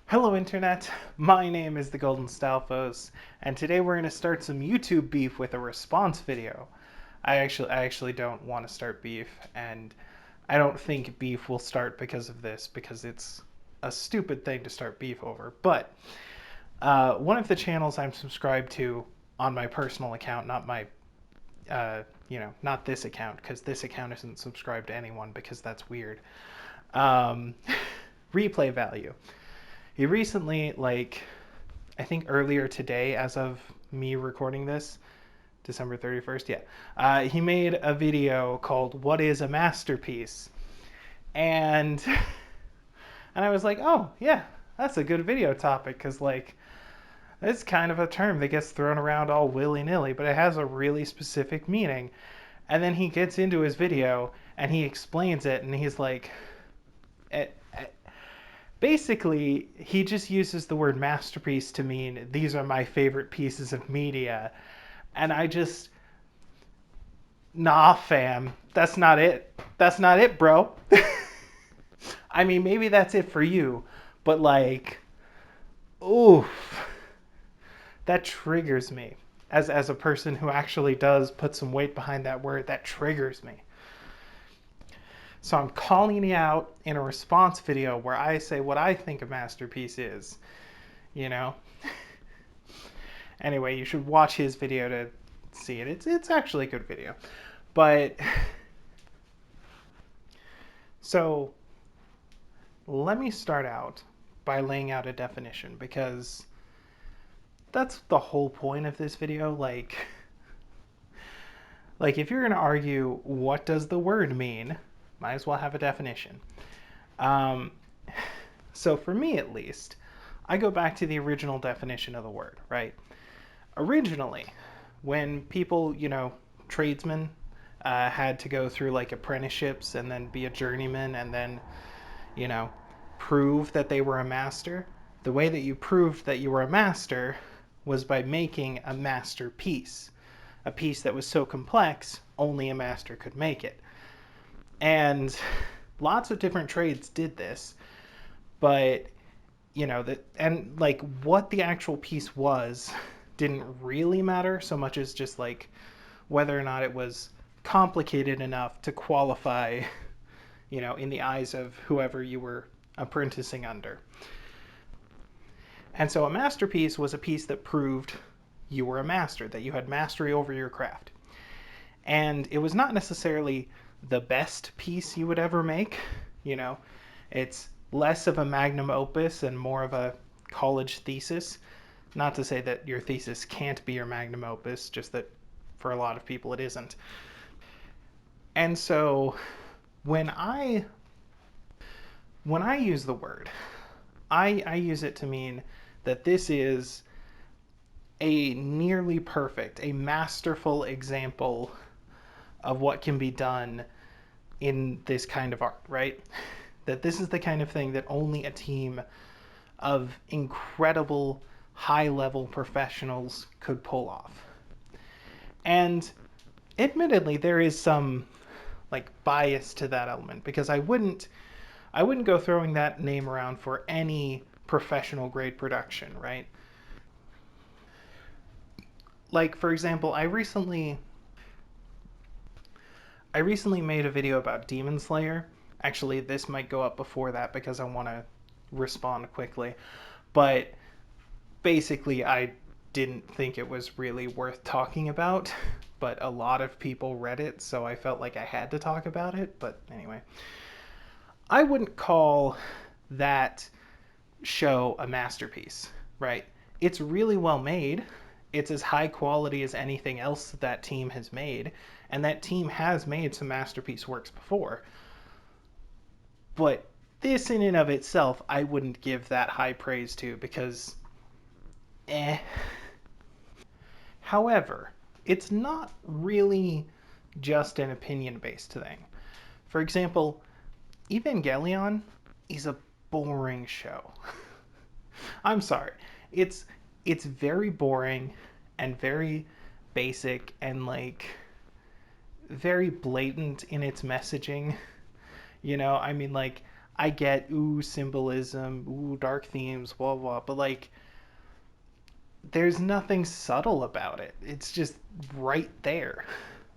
Hello Internet, my name is the Golden Stalfos, and today we're going to start some YouTube beef with a response video. I actually don't want to start beef, and I don't think beef will start because of this, because it's a stupid thing to start beef over. But one of the channels I'm subscribed to on my personal account, not my, not this account, because this account isn't subscribed to anyone, because that's weird. Um, Replay value. He recently, I think earlier today, as of me recording this, December 31st, yeah, he made a video called What is a Masterpiece? And, and I was like, oh, yeah, that's a good video topic, because, it's kind of a term that gets thrown around all willy-nilly, but it has a really specific meaning. And then he gets into his video, and he explains it, and he's like, basically, he just uses the word masterpiece to mean these are my favorite pieces of media. And I just, nah, fam, that's not it. That's not it, bro. I mean, maybe that's it for you, but oof, that triggers me. As a person who actually does put some weight behind that word, that triggers me. So I'm calling you out in a response video where I say what I think a masterpiece is, you know? Anyway, you should watch his video to see it. It's actually a good video. But so let me start out by laying out a definition, because that's the whole point of this video. Like if you're going to argue what does the word mean, might as well have a definition. Um, so for me at least, I go back to the original definition of the word, right? Originally, when people, tradesmen, had to go through like apprenticeships and then be a journeyman and then, you know, prove that they were a master, the way that you proved that you were a master was by making a masterpiece, a piece that was so complex only a master could make it. And lots of different trades did this, but what the actual piece was didn't really matter so much as just whether or not it was complicated enough to qualify, in the eyes of whoever you were apprenticing under. And so a masterpiece was a piece that proved you were a master, that you had mastery over your craft. And it was not necessarily the best piece you would ever make. It's less of a magnum opus and more of a college thesis. Not to say that your thesis can't be your magnum opus, just that for a lot of people it isn't. And so when I use the word, I use it to mean that this is a nearly perfect, a masterful example of what can be done in this kind of art, right? That this is the kind of thing that only a team of incredible high-level professionals could pull off. And admittedly, there is some bias to that element, because I wouldn't go throwing that name around for any professional grade production, right? Like, for example, I recently made a video about Demon Slayer. Actually, this might go up before that because I want to respond quickly. But basically, I didn't think it was really worth talking about, but a lot of people read it, so I felt like I had to talk about it. But anyway, I wouldn't call that show a masterpiece, right? It's really well made. It's as high quality as anything else that team has made, and that team has made some masterpiece works before. But this in and of itself, I wouldn't give that high praise to, because However, it's not really just an opinion-based thing. For example, Evangelion is a boring show. I'm sorry. It's very boring and very basic and very blatant in its messaging. I mean, I get ooh symbolism, ooh dark themes, blah blah, but like there's nothing subtle about it. It's just right there,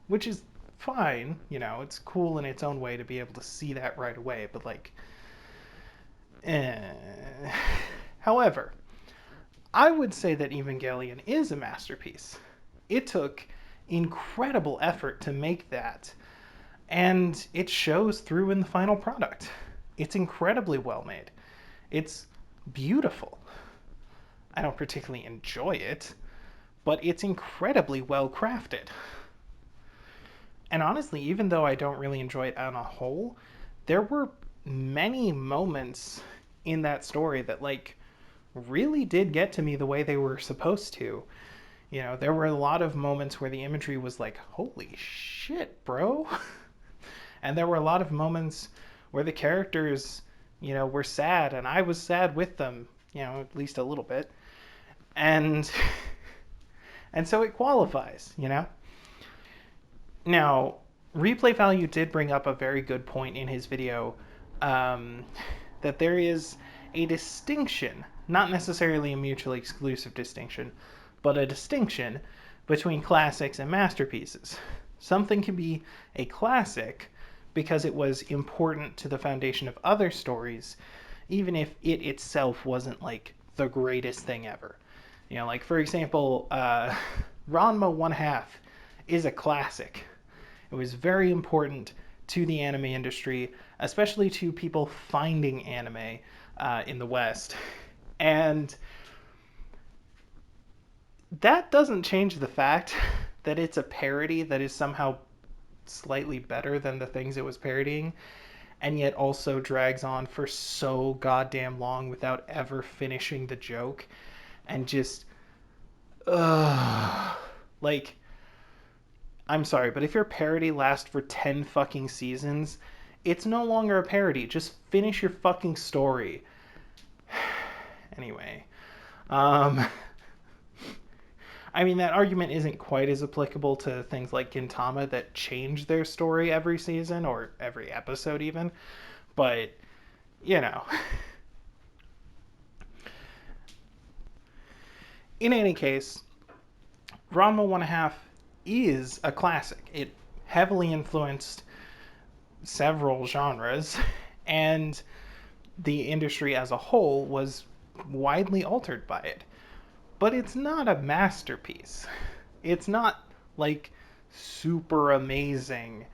which is fine. You know, it's cool in its own way to be able to see that right away. But like, eh. However, I would say that Evangelion is a masterpiece. It took incredible effort to make that, and it shows through in the final product. It's incredibly well made. It's beautiful. I don't particularly enjoy it, but it's incredibly well crafted. And honestly, even though I don't really enjoy it on a whole, there were many moments in that story that like really did get to me the way they were supposed to. You know, there were a lot of moments where the imagery was like, holy shit, bro. And there were a lot of moments where the characters, you know, were sad and I was sad with them, you know, at least a little bit. And and so it qualifies, you know. Now, replay value did bring up a very good point in his video, um, that there is a distinction, not necessarily a mutually exclusive distinction, but a distinction between classics and masterpieces. Something can be a classic because it was important to the foundation of other stories, even if it itself wasn't like the greatest thing ever. You know, like for example, Ranma One Half is a classic. It was very important to the anime industry, especially to people finding anime in the West. And that doesn't change the fact that it's a parody that is somehow slightly better than the things it was parodying, and yet also drags on for so goddamn long without ever finishing the joke. And just, like, I'm sorry, but if your parody lasts for 10 fucking seasons, it's no longer a parody. Just finish your fucking story. Anyway, um, I mean, that argument isn't quite as applicable to things like Gintama that change their story every season or every episode, even. But, you know. In any case, Ranma One Half is a classic. It heavily influenced several genres, and the industry as a whole was widely altered by it. But it's not a masterpiece. It's not like super amazing.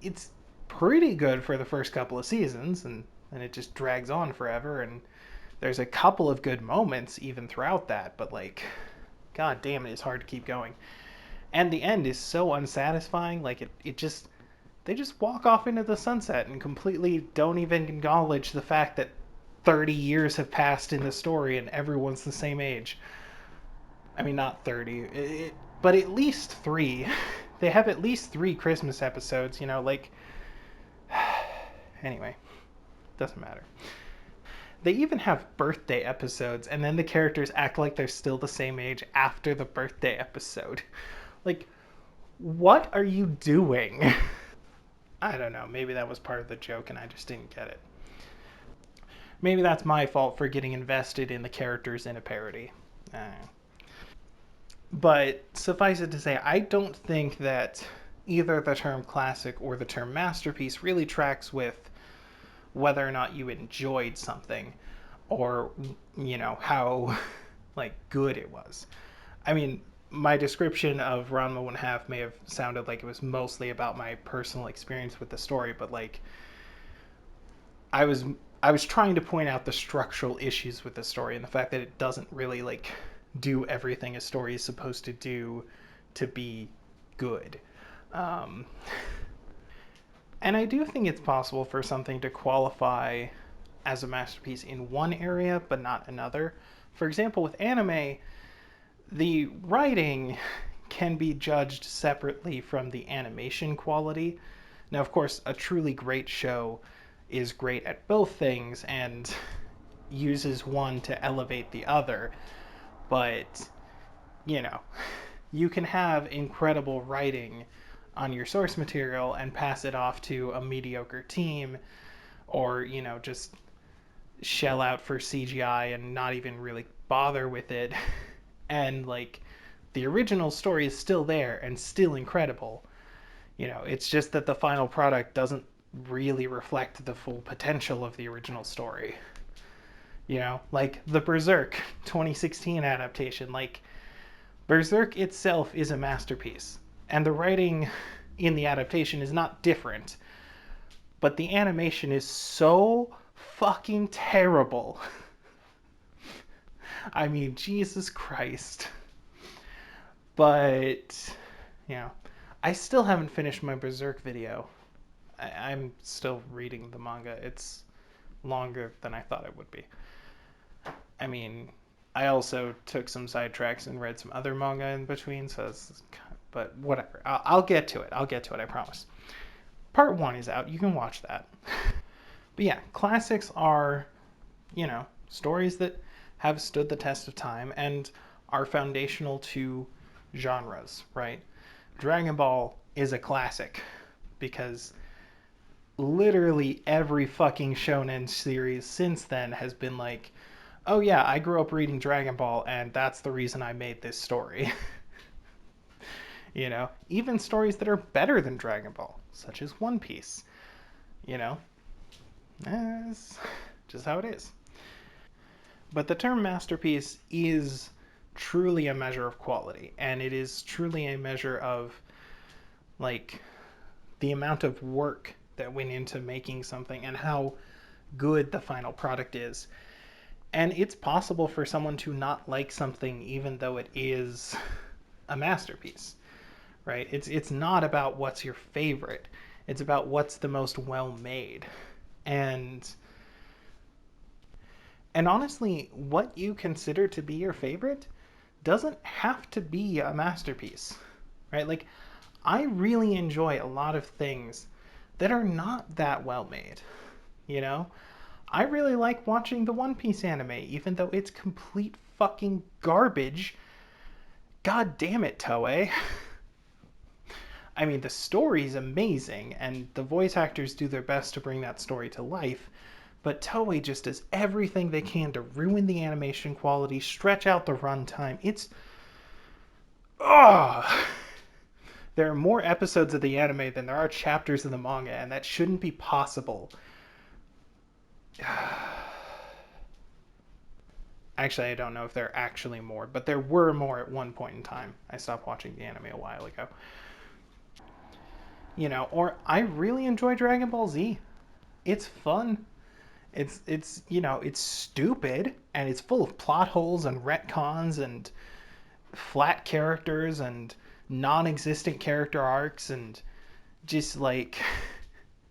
It's pretty good for the first couple of seasons, and it just drags on forever. And there's a couple of good moments even throughout that, but like, god damn it, it's hard to keep going. And the end is so unsatisfying. Like it just they just walk off into the sunset and completely don't even acknowledge the fact that 30 years have passed in the story and everyone's the same age. I mean, not 30, but at least three. They have at least three Christmas episodes, you know, like. Anyway, doesn't matter. They even have birthday episodes, and then the characters act like they're still the same age after the birthday episode. Like, what are you doing? I don't know. Maybe that was part of the joke and I just didn't get it. Maybe that's my fault for getting invested in the characters in a parody. But suffice it to say, I don't think that either the term classic or the term masterpiece really tracks with whether or not you enjoyed something or, you know, how like good it was. I mean, my description of Ranma One Half may have sounded like it was mostly about my personal experience with the story, but like I was I was trying to point out the structural issues with the story and the fact that it doesn't really like do everything a story is supposed to do to be good. Um, and I do think it's possible for something to qualify as a masterpiece in one area but not another. For example, with anime, the writing can be judged separately from the animation quality. Now, of course, a truly great show is great at both things and uses one to elevate the other. But, you know, you can have incredible writing on your source material and pass it off to a mediocre team, or, you know, just shell out for CGI and not even really bother with it. And like the original story is still there and still incredible. You know, it's just that the final product doesn't really reflect the full potential of the original story. You know, like the Berserk 2016 adaptation, like Berserk itself is a masterpiece. And the writing in the adaptation is not different, but the animation is so fucking terrible. I mean, Jesus Christ. But, you know, I still haven't finished my Berserk video. I'm still reading the manga. It's longer than I thought it would be. I mean, I also took some sidetracks and read some other manga in between, so it's, but whatever. I'll get to it. I'll get to it, I promise. Part 1 is out. You can watch that. But yeah, classics are, you know, stories that have stood the test of time and are foundational to genres, right? Dragon Ball is a classic because literally every fucking shonen series since then has been like, oh yeah, I grew up reading Dragon Ball and that's the reason I made this story. You know, even stories that are better than Dragon Ball, such as One Piece. You know, that's just how it is. But the term masterpiece is truly a measure of quality, and it is truly a measure of like the amount of work that went into making something and how good the final product is. And it's possible for someone to not like something even though it is a masterpiece, right? It's not about what's your favorite. It's about what's the most well made. And and honestly, what you consider to be your favorite doesn't have to be a masterpiece, right? Like, I really enjoy a lot of things that are not that well made, you know? I really like watching the One Piece anime, even though it's complete fucking garbage. God damn it, Toei. I mean, the story's amazing, and the voice actors do their best to bring that story to life, but Toei just does everything they can to ruin the animation quality, stretch out the runtime. It's. Ugh! There are more episodes of the anime than there are chapters of the manga, and that shouldn't be possible. Actually, I don't know if there are actually more, but there were more at one point in time. I stopped watching the anime a while ago. You know, or I really enjoy Dragon Ball Z. It's fun. It's you know, it's stupid and it's full of plot holes and retcons and flat characters and non-existent character arcs and just like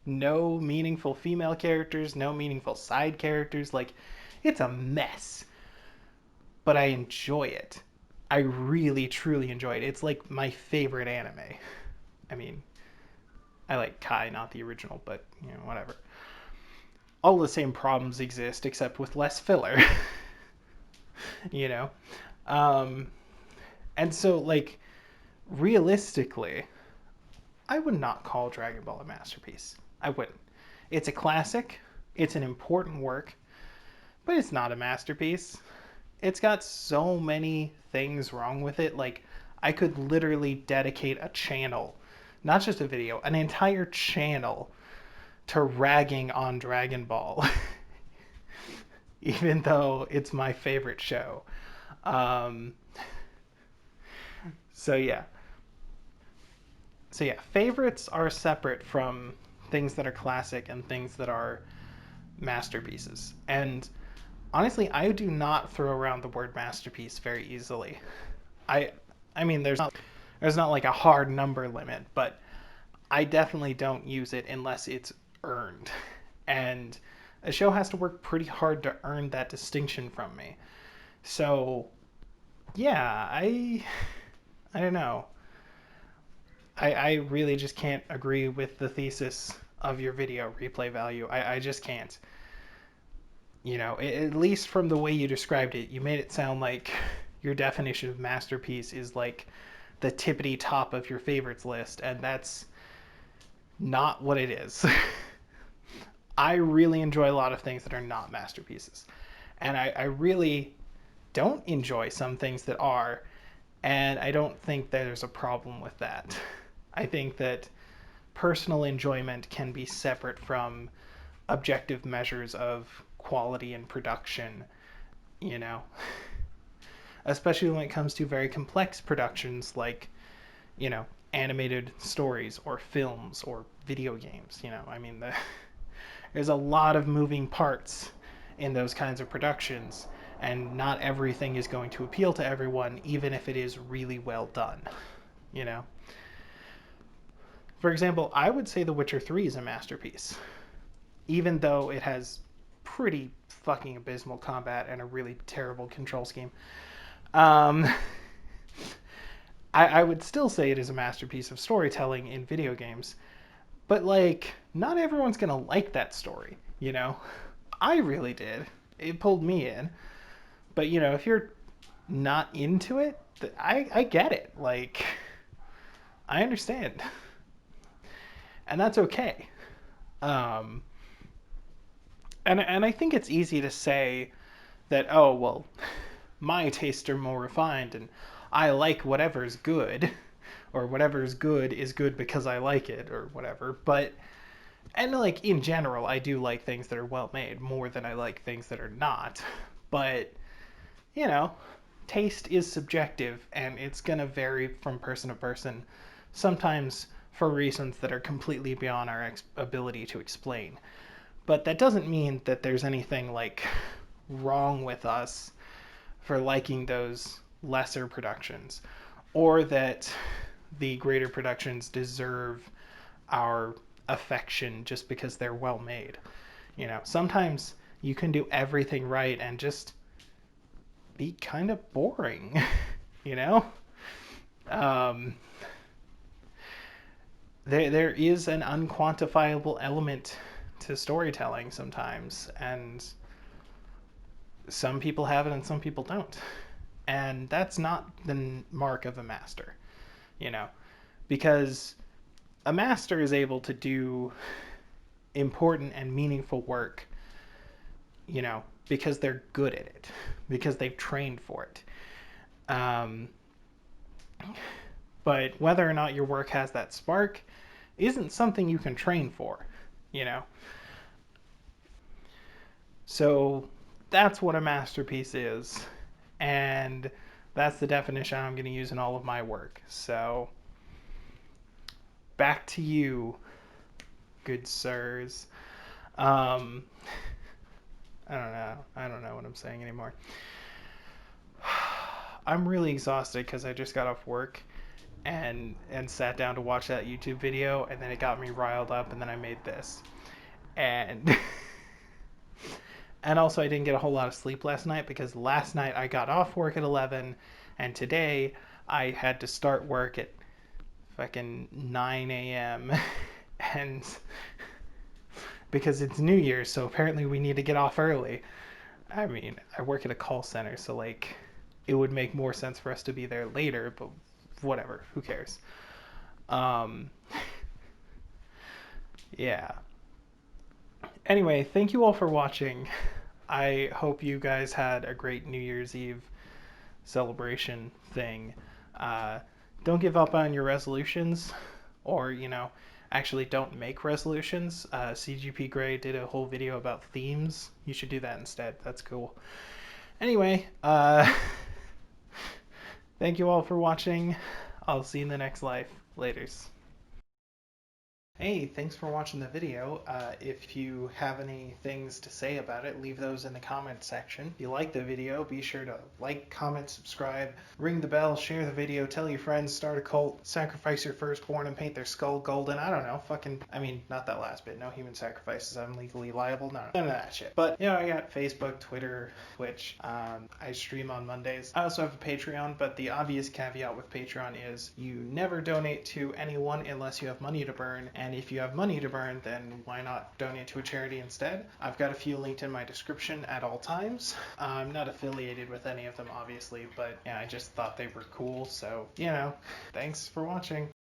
no meaningful female characters, no meaningful side characters. Like, it's a mess, but I enjoy it. I really, truly enjoy it. It's like my favorite anime. I mean, I like Kai, not the original, but you know, whatever. All the same problems exist, except with less filler. You know, um, and so like realistically, I would not call Dragon Ball a masterpiece. I wouldn't. It's a classic. It's an important work, but it's not a masterpiece. It's got so many things wrong with it. Like, I could literally dedicate a channel, not just a video, an entire channel to ragging on Dragon Ball, even though it's my favorite show. Um, so yeah, favorites are separate from things that are classic and things that are masterpieces. And honestly, I do not throw around the word masterpiece very easily. I I mean there's not like a hard number limit, but I definitely don't use it unless it's earned. And a show has to work pretty hard to earn that distinction from me. So, yeah, I don't know. I really just can't agree with the thesis of your video replay value. I just can't. You know, at least from the way you described it, you made it sound like your definition of masterpiece is like the tippity top of your favorites list, and that's not what it is. I really enjoy a lot of things that are not masterpieces. And I really don't enjoy some things that are. And I don't think there's a problem with that. I think that personal enjoyment can be separate from objective measures of quality and production, you know, especially when it comes to very complex productions like, you know, animated stories or films or video games. I mean, there's a lot of moving parts in those kinds of productions, and not everything is going to appeal to everyone, even if it is really well done, you know. For example, I would say The Witcher 3 is a masterpiece, even though it has pretty fucking abysmal combat and a really terrible control scheme. Um, I would still say it is a masterpiece of storytelling in video games, but like, not everyone's gonna like that story, you know? I really did. It pulled me in. But, if you're not into it, I get it. Like, I understand. And that's okay. Um, and I think it's easy to say that, oh, well, my tastes are more refined and I like whatever's good, or whatever's good is good because I like it, or whatever. But, and like in general, I do like things that are well made more than I like things that are not. But, you know, taste is subjective and it's going to vary from person to person, sometimes for reasons that are completely beyond our ability to explain. But that doesn't mean that there's anything like wrong with us for liking those lesser productions, or that the greater productions deserve our affection just because they're well made. Sometimes you can do everything right and just be kind of boring, you know? Um, there is an unquantifiable element to storytelling sometimes, and some people have it and some people don't. And that's not the mark of a master, you know? Because a master is able to do important and meaningful work, because they're good at it, because they've trained for it. But whether or not your work has that spark isn't something you can train for, you know? So that's what a masterpiece is. And that's the definition I'm going to use in all of my work. So back to you, good sirs. Um, I don't know. I don't know what I'm saying anymore. I'm really exhausted because I just got off work and sat down to watch that YouTube video, and then it got me riled up, and then I made this. And and also I didn't get a whole lot of sleep last night because last night I got off work at 11, and today I had to start work at fucking 9 a.m. and because it's New Year's, so apparently we need to get off early. I mean, I work at a call center, so like it would make more sense for us to be there later, but whatever, who cares? Um, yeah. Anyway, thank you all for watching. I hope you guys had a great New Year's Eve celebration thing. Uh, don't give up on your resolutions, or, actually don't make resolutions. CGP Grey did a whole video about themes. You should do that instead. That's cool. Anyway, thank you all for watching. I'll see you in the next life. Laters. Hey, thanks for watching the video. If you have any things to say about it, leave those in the comment section. If you like the video, be sure to like, comment, subscribe, ring the bell, share the video, tell your friends, start a cult, sacrifice your firstborn and paint their skull golden. I don't know, not that last bit. No human sacrifices. I'm legally liable. No, none of that shit. But, I got Facebook, Twitter, Twitch. I stream on Mondays. I also have a Patreon, but the obvious caveat with Patreon is you never donate to anyone unless you have money to burn. And if you have money to burn, then why not donate to a charity instead? I've got a few linked in my description at all times. I'm not affiliated with any of them, obviously, but yeah, I just thought they were cool. So, thanks for watching.